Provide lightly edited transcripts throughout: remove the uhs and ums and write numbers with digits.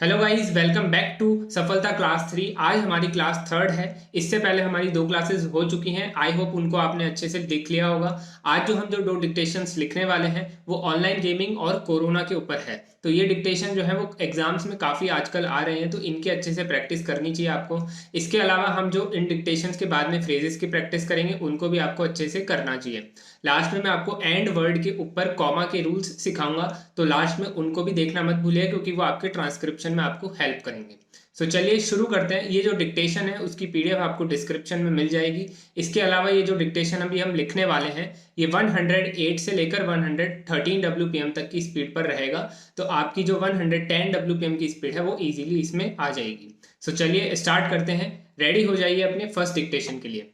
Hello guys, welcome back to Safalta class 3। आज हमारी class third है। इससे पहले हमारी दो क्लासेस हो चुकी हैं। आई होप उनको आपने अच्छे से देख लिया होगा। आज जो हम दो डिक्टेशंस लिखने वाले हैं वो ऑनलाइन गेमिंग और कोरोना के ऊपर है। तो ये डिक्टेशन जो है वो एग्जाम्स में काफ़ी आजकल आ रहे हैं, तो इनकी अच्छे से प्रैक्टिस करनी चाहिए आपको। इसके अलावा हम जो इन डिक्टेशंस के बाद में फ्रेजेस की प्रैक्टिस करेंगे उनको भी आपको अच्छे से करना चाहिए। लास्ट में मैं आपको एंड वर्ड के ऊपर कॉमा के रूल्स सिखाऊंगा, तो लास्ट में उनको भी देखना मत भूलिए क्योंकि वो आपके ट्रांसक्रिप्शन में आपको हेल्प करेंगे। सो चलिए शुरू करते हैं। ये जो डिक्टेशन है उसकी पीडीएफ आपको डिस्क्रिप्शन में मिल जाएगी। इसके अलावा ये जो डिक्टेशन अभी हम लिखने वाले हैं ये 108 से लेकर 113 WPM तक की स्पीड पर रहेगा। तो आपकी जो 110 WPM की स्पीड है वो इजीली इसमें आ जाएगी। सो चलिए स्टार्ट करते हैं। रेडी हो जाइए अपने फर्स्ट डिक्टेशन के लिए।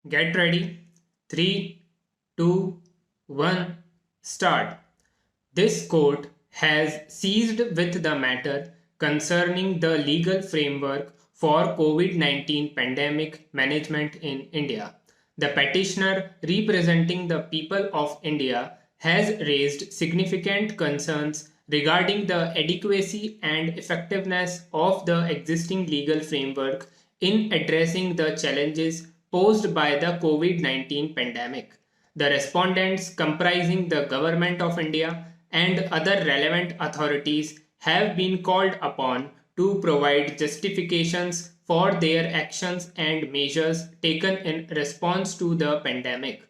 Get ready. 3, 2, 1, start. This court has seized with the matter concerning the legal framework for COVID-19 pandemic management in India. The petitioner, representing the people of India, has raised significant concerns regarding the adequacy and effectiveness of the existing legal framework in addressing the challenges posed by the COVID-19 pandemic. The respondents, comprising the Government of India and other relevant authorities, have been called upon to provide justifications for their actions and measures taken in response to the pandemic.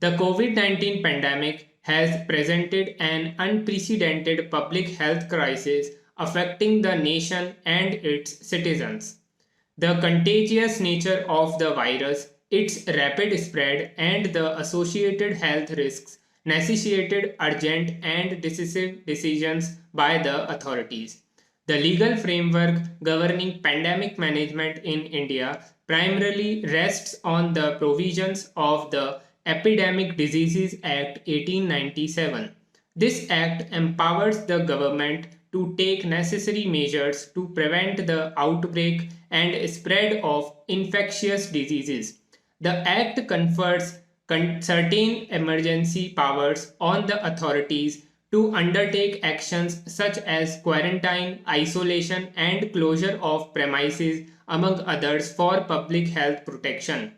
The COVID-19 pandemic has presented an unprecedented public health crisis affecting the nation and its citizens. The contagious nature of the virus, its rapid spread, and the associated health risks necessitated urgent and decisive decisions by the authorities. The legal framework governing pandemic management in India primarily rests on the provisions of the Epidemic Diseases Act 1897. This act empowers the government to take necessary measures to prevent the outbreak and spread of infectious diseases. The Act confers certain emergency powers on the authorities to undertake actions such as quarantine, isolation, and closure of premises, among others, for public health protection.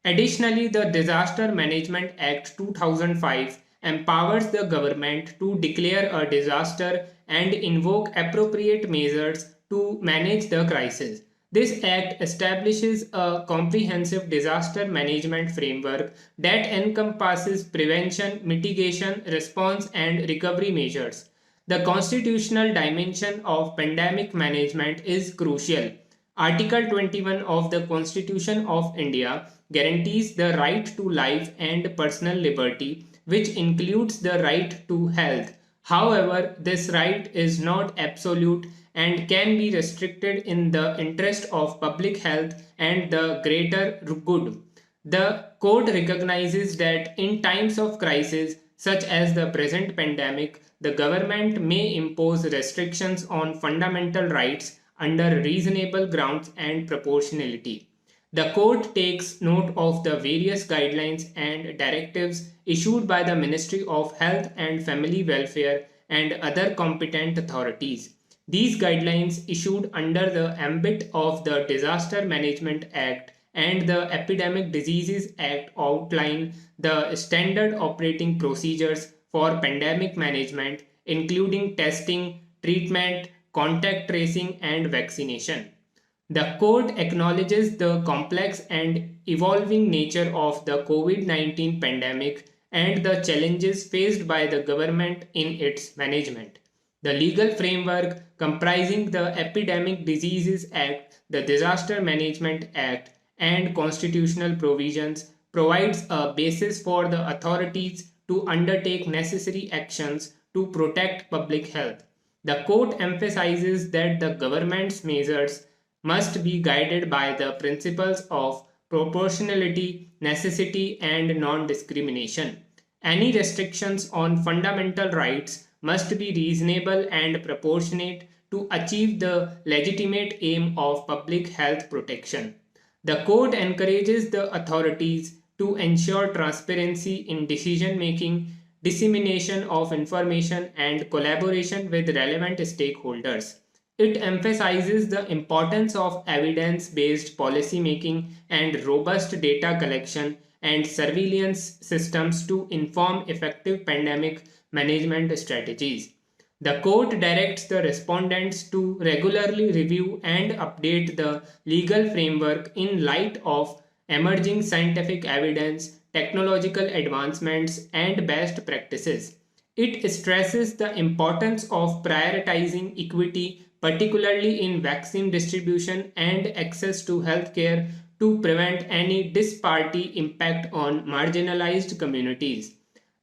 Additionally, the Disaster Management Act 2005 empowers the government to declare a disaster and invoke appropriate measures to manage the crisis. This act establishes a comprehensive disaster management framework that encompasses prevention, mitigation, response, and recovery measures. The constitutional dimension of pandemic management is crucial. Article 21 of the Constitution of India guarantees the right to life and personal liberty, which includes the right to health. However, this right is not absolute and can be restricted in the interest of public health and the greater good. The court recognizes that in times of crisis, such as the present pandemic, the government may impose restrictions on fundamental rights under reasonable grounds and proportionality. The court takes note of the various guidelines and directives issued by the Ministry of Health and Family Welfare and other competent authorities. These guidelines, issued under the ambit of the Disaster Management Act and the Epidemic Diseases Act, outline the standard operating procedures for pandemic management, including testing, treatment, contact tracing, and vaccination. The court acknowledges the complex and evolving nature of the COVID-19 pandemic and the challenges faced by the government in its management. The legal framework comprising the Epidemic Diseases Act, the Disaster Management Act, and constitutional provisions provides a basis for the authorities to undertake necessary actions to protect public health. The court emphasizes that the government's measures must be guided by the principles of proportionality, necessity, and non discrimination. Any restrictions on fundamental rights must be reasonable and proportionate to achieve the legitimate aim of public health protection. The court encourages the authorities to ensure transparency in decision making, dissemination of information, and collaboration with relevant stakeholders. It emphasizes the importance of evidence based policymaking and robust data collection and surveillance systems to inform effective pandemic management strategies. The court directs the respondents to regularly review and update the legal framework in light of emerging scientific evidence, technological advancements, and best practices. It stresses the importance of prioritizing equity, particularly in vaccine distribution and access to healthcare, to prevent any disparity impact on marginalized communities.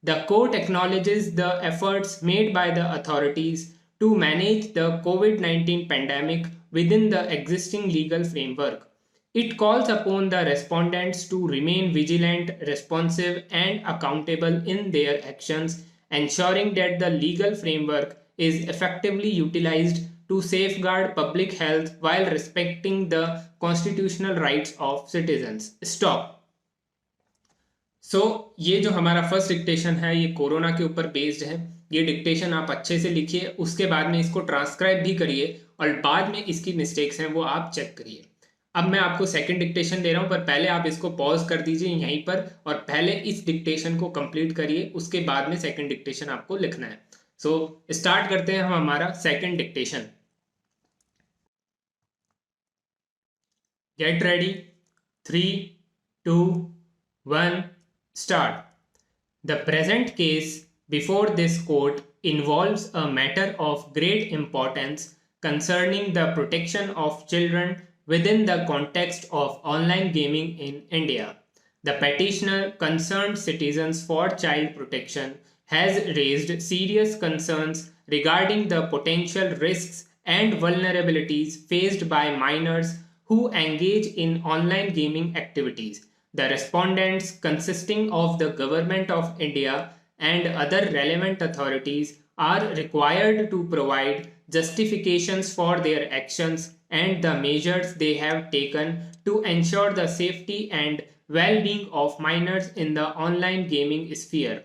The court acknowledges the efforts made by the authorities to manage the COVID 19 pandemic within the existing legal framework. It calls upon the respondents to remain vigilant, responsive, and accountable in their actions, ensuring that the legal framework is effectively utilized to safeguard public health while respecting the constitutional rights of citizens. Stop. ये जो हमारा first dictation है ये corona के ऊपर based है। ये dictation आप अच्छे से लिखिए, उसके बाद में इसको ट्रांसक्राइब भी करिए और बाद में इसकी मिस्टेक्स हैं वो आप चेक करिए। अब मैं आपको सेकंड डिक्टेशन दे रहा हूं, पर पहले आप इसको पॉज कर दीजिए यहीं पर और पहले इस डिक्टेशन को कंप्लीट करिए, उसके बाद में सेकंड डिक्टेशन आपको लिखना है। स्टार्ट करते हैं हम हमारा second dictation. Get ready, 3, 2, 1, start. The present case before this court involves a matter of great importance concerning the protection of children within the context of online gaming in India. The petitioner, Concerned Citizens for Child Protection, has raised serious concerns regarding the potential risks and vulnerabilities faced by minors who engage in online gaming activities. The respondents, consisting of the Government of India and other relevant authorities, are required to provide justifications for their actions and the measures they have taken to ensure the safety and well-being of minors in the online gaming sphere.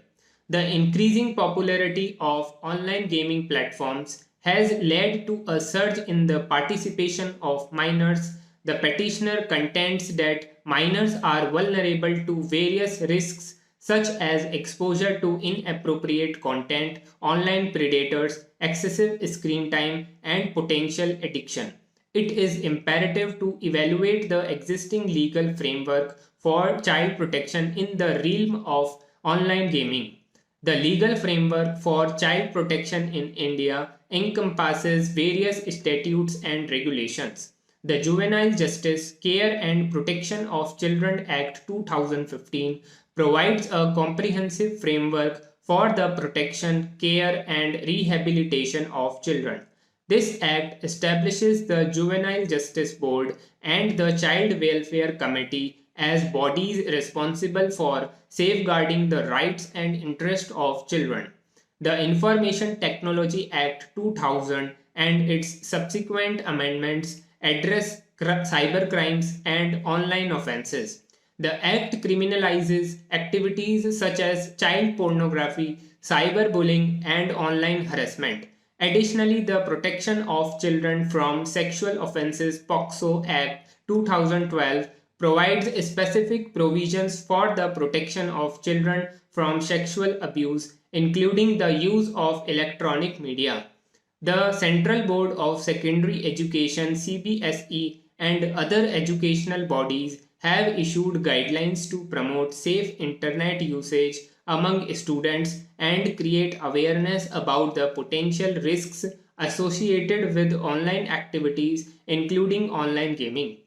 The increasing popularity of online gaming platforms has led to a surge in the participation of minors. The petitioner contends that minors are vulnerable to various risks such as exposure to inappropriate content, online predators, excessive screen time, and potential addiction. It is imperative to evaluate the existing legal framework for child protection in the realm of online gaming. The legal framework for child protection in India encompasses various statutes and regulations. The Juvenile Justice, Care and Protection of Children Act 2015 provides a comprehensive framework for the protection, care, and rehabilitation of children. This act establishes the Juvenile Justice Board and the Child Welfare Committee as bodies responsible for safeguarding the rights and interests of children. The Information Technology Act 2000 and its subsequent amendments address cyber crimes and online offenses. The act criminalizes activities such as child pornography, cyberbullying, and online harassment. Additionally, the Protection of Children from Sexual Offenses (POCSO) Act 2012 provides specific provisions for the protection of children from sexual abuse, including the use of electronic media. The Central Board of Secondary Education (CBSE) and other educational bodies have issued guidelines to promote safe internet usage among students and create awareness about the potential risks associated with online activities, including online gaming.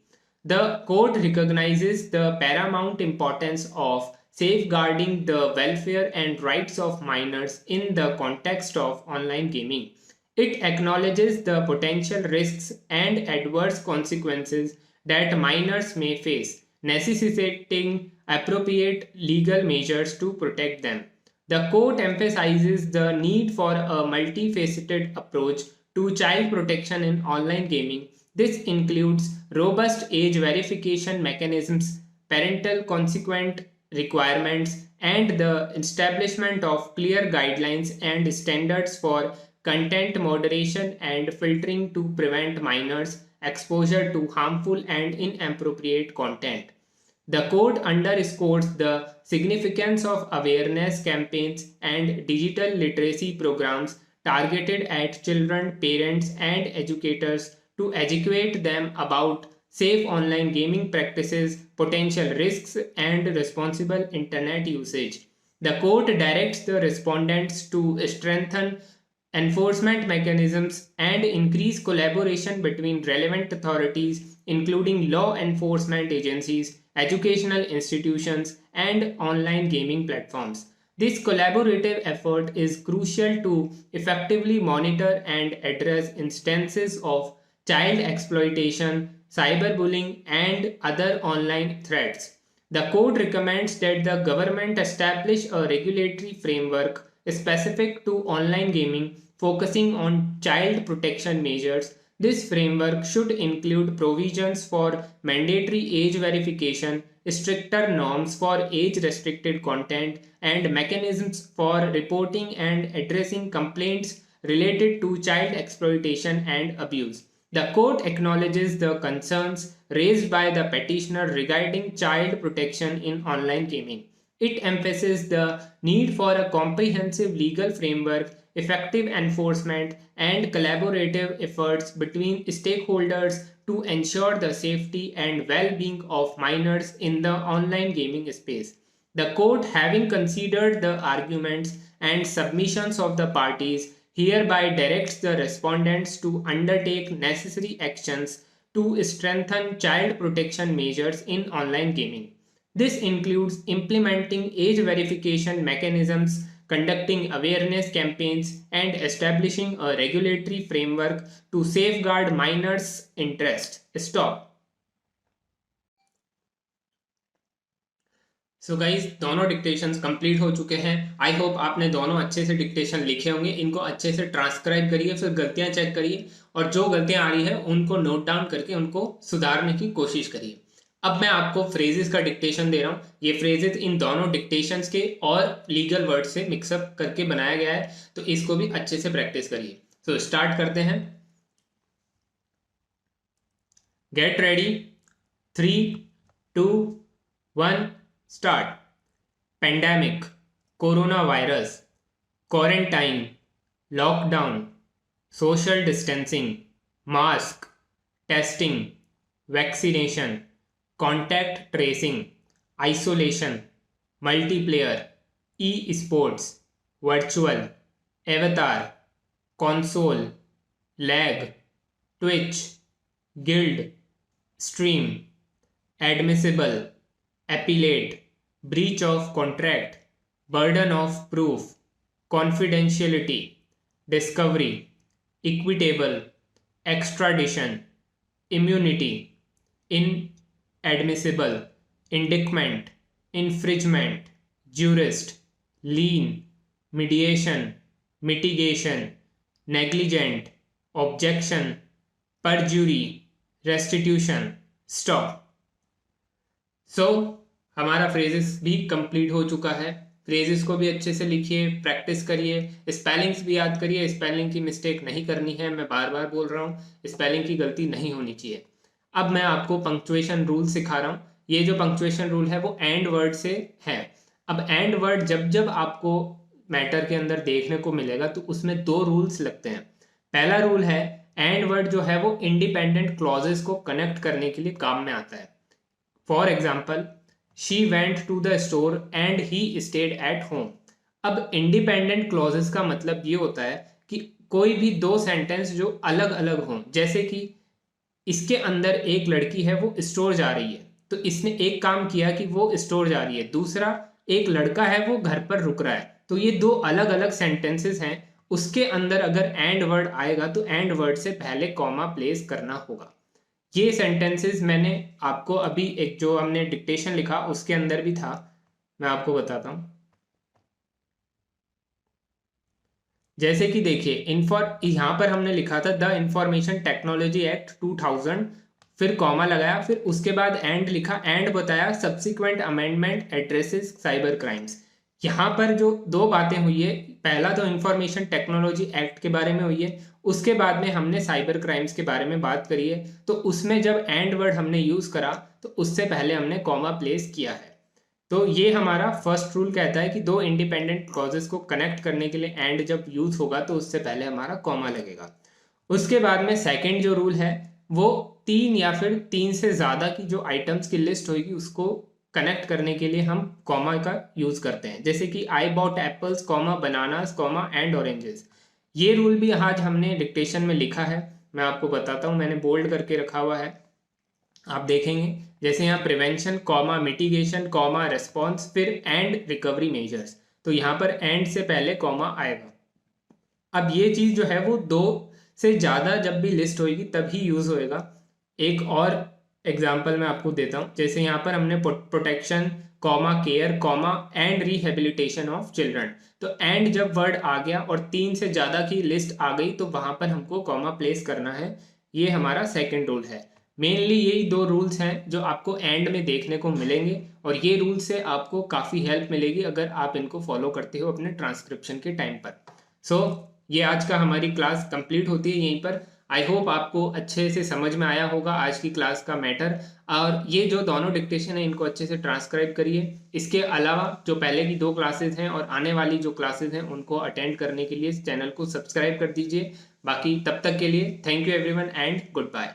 The court recognizes the paramount importance of safeguarding the welfare and rights of minors in the context of online gaming. It acknowledges the potential risks and adverse consequences that minors may face, necessitating appropriate legal measures to protect them. The court emphasizes the need for a multifaceted approach to child protection in online gaming. This includes robust age verification mechanisms, parental consequent requirements, and the establishment of clear guidelines and standards for content moderation and filtering to prevent minors' exposure to harmful and inappropriate content. The code underscores the significance of awareness campaigns and digital literacy programs targeted at children, parents, and educators to educate them about safe online gaming practices, potential risks, and responsible internet usage. The code directs the respondents to strengthen enforcement mechanisms and increase collaboration between relevant authorities, including law enforcement agencies, educational institutions, and online gaming platforms. This collaborative effort is crucial to effectively monitor and address instances of child exploitation, cyberbullying, and other online threats. The code recommends that the government establish a regulatory framework specific to online gaming focusing on child protection measures. This framework should include provisions for mandatory age verification, stricter norms for age restricted content, and mechanisms for reporting and addressing complaints related to child exploitation and abuse. The court acknowledges the concerns raised by the petitioner regarding child protection in online gaming. It emphasizes the need for a comprehensive legal framework, effective enforcement, and collaborative efforts between stakeholders to ensure the safety and well being of minors in the online gaming space. The court, having considered the arguments and submissions of the parties, hereby directs the respondents to undertake necessary actions to strengthen child protection measures in online gaming. This includes implementing age verification mechanisms, conducting awareness campaigns, and establishing a regulatory framework to safeguard minors' interests. Stop. So guys दोनों dictations complete हो चुके हैं. I hope आपने दोनों अच्छे से dictation लिखे होंगे. इनको अच्छे से ट्रांसक्राइब करिए, फिर गलतियां चेक करिए और जो गलतियां आ रही है उनको नोट डाउन करके उनको सुधारने की कोशिश करिए. अब मैं आपको फ्रेजेस का डिक्टेशन दे रहा हूं. ये फ्रेजेस इन दोनों डिक्टेशंस के और लीगल वर्ड से मिक्सअप करके बनाया गया है, तो इसको भी अच्छे से प्रैक्टिस करिए. सो स्टार्ट करते हैं. Get ready. 3, 2, 1 Start. Pandemic, coronavirus, quarantine, lockdown, social distancing, mask, testing, vaccination, contact tracing, isolation, multiplayer, e-sports, virtual, avatar, console, lag, Twitch, guild, stream, admissible, appellate, breach of contract, burden of proof, confidentiality, discovery, equitable, extradition, immunity, inadmissible, indictment, infringement, jurist, lien, mediation, mitigation, negligent, objection, perjury, restitution. Stop. सो हमारा phrases भी complete हो चुका है. Phrases को भी अच्छे से लिखिए, प्रैक्टिस करिए, स्पेलिंग्स भी याद करिए. स्पेलिंग की मिस्टेक नहीं करनी है, मैं बार बार बोल रहा हूँ, स्पेलिंग की गलती नहीं होनी चाहिए. अब मैं आपको पंक्चुएशन रूल सिखा रहा हूँ. ये जो पंक्चुएशन रूल है वो एंड वर्ड से है. अब एंड वर्ड जब जब आपको मैटर के अंदर देखने को मिलेगा तो उसमें 2 रूल्स लगते हैं. पहला रूल है, एंड वर्ड जो है वो इंडिपेंडेंट क्लॉजेस को कनेक्ट करने के लिए काम में आता है. For example, she went to the store and he stayed at home. अब इंडिपेंडेंट क्लॉजेस का मतलब ये होता है कि कोई भी 2 सेंटेंस जो अलग अलग हों, जैसे कि इसके अंदर एक लड़की है वो स्टोर जा रही है, तो इसने एक काम किया कि वो स्टोर जा रही है. दूसरा, एक लड़का है वो घर पर रुक रहा है. तो ये 2 अलग अलग सेंटेंसेस हैं. उसके अंदर अगर एंड वर्ड आएगा तो एंड वर्ड से पहले कॉमा प्लेस करना होगा. ये सेंटेंसेस मैंने आपको अभी एक जो हमने डिक्टेशन लिखा उसके अंदर भी था, मैं आपको बताता हूं. जैसे कि देखिए, यहां पर हमने लिखा था द इंफॉर्मेशन टेक्नोलॉजी एक्ट 2000, फिर कॉमा लगाया, फिर उसके बाद एंड लिखा, एंड बताया subsequent amendment addresses cyber crimes. यहाँ पर जो दो बातें हुई है, पहला तो इंफॉर्मेशन टेक्नोलॉजी एक्ट के बारे में हुई है, उसके बाद में हमने साइबर क्राइम्स के बारे में बात करी है। तो उसमें जब एंड वर्ड हमने यूज करा तो उससे पहले हमने कॉमा प्लेस किया है। तो ये हमारा फर्स्ट रूल कहता है कि दो इंडिपेंडेंट क्लॉजेस को कनेक्ट करने के लिए एंड जब यूज होगा तो उससे पहले हमारा कॉमा लगेगा। उसके बाद में सेकंड जो रूल है वो तीन या फिर तीन से ज़्यादा की जो आइटम्स की लिस्ट होगी उसको कनेक्ट करने के लिए हम कॉमा का यूज़ करते हैं। जैसे कि I bought apples comma bananas comma and oranges. ये रूल भी आज हमने डिक्टेशन में लिखा है, मैं आपको बताता हूँ, मैंने बोल्ड करके रखा हुआ है, आप देखेंगे। जैसे यहाँ prevention comma mitigation comma response फिर एंड रिकवरी मेजर्स, तो यहाँ पर एंड से पहले कॉमा आएगा। अब ये चीज जो है वो दो से ज्यादा जब भी लिस्ट होगी तभी यूज होएगा। एक और एग्जांपल मैं आपको देता हूँ। जैसे यहाँ पर हमने protection comma care comma and rehabilitation of children, तो एंड जब वर्ड आ गया और तीन से ज्यादा की लिस्ट आ गई तो वहां पर हमको कॉमा प्लेस करना है। ये हमारा सेकंड रूल है। मेनली यही दो रूल्स हैं जो आपको एंड में देखने को मिलेंगे, और ये रूल से आपको काफ़ी हेल्प मिलेगी अगर आप इनको फॉलो करते हो अपने ट्रांसक्रिप्शन के टाइम पर। सो ये आज का हमारी क्लास कंप्लीट होती है यहीं पर। आई होप आपको अच्छे से समझ में आया होगा आज की क्लास का मैटर। और ये जो दोनों डिक्टेशन है इनको अच्छे से ट्रांसक्राइब करिए। इसके अलावा जो पहले की दो क्लासेस हैं और आने वाली जो क्लासेस हैं उनको अटेंड करने के लिए इस चैनल को सब्सक्राइब कर दीजिए। बाकी तब तक के लिए thank you everyone and good bye.